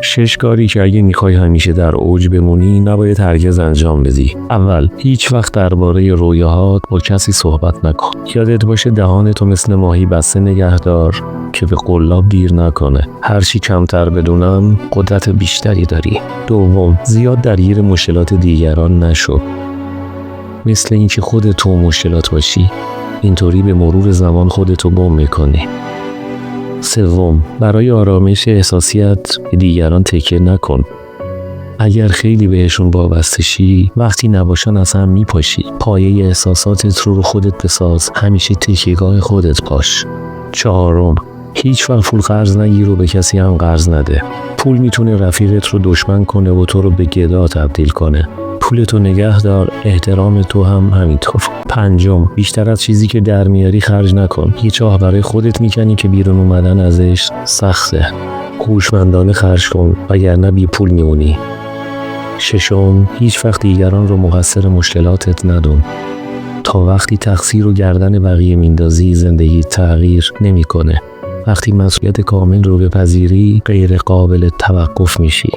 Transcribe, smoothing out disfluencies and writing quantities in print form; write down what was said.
6 کاری که اگه میخوای همیشه در اوج بمونی نباید هرگز انجام بدی. اول، هیچ وقت درباره رویاهات با کسی صحبت نکن. یادت باشه دهانتو مثل ماهی بسته نگه دار که به قلاب گیر نکنه. هرچی کمتر بدونم قدرت بیشتری داری. دوم، زیاد درگیر مشکلات دیگران نشو. مثل اینکه خودت مشکلات باشی. اینطوری به مرور زمان خودتو گم میکنی. سوم، برای آرامش احساسیت به دیگران تکیه نکن. اگر خیلی بهشون وابسته شی، وقتی نباشن از هم میپاشی. پایه احساساتت رو خودت بساز. همیشه تکیهگاه خودت باش. چهارم، هیچ وقت پول قرض نگیر و به کسی هم قرض نده. پول میتونه رفیقت رو دشمن کنه و تو رو به گدا تبدیل کنه. پولتو نگه دار، احترام تو هم همینطور. پنجم، بیشتر از چیزی که در میاری خرج نکن. یه چاه برای خودت میکنی که بیرون اومدن ازش سخته. هوشمندانه خرج کن وگرنه بی پول میمونی. ششم، هیچ وقت دیگران رو مقصر مشکلاتت ندون. تا وقتی تقصیر رو گردن بقیه میندازی زندگی تغییر نمیکنه. وقتی مسئولیت کامل رو بپذیری غیر قابل توقف میشی.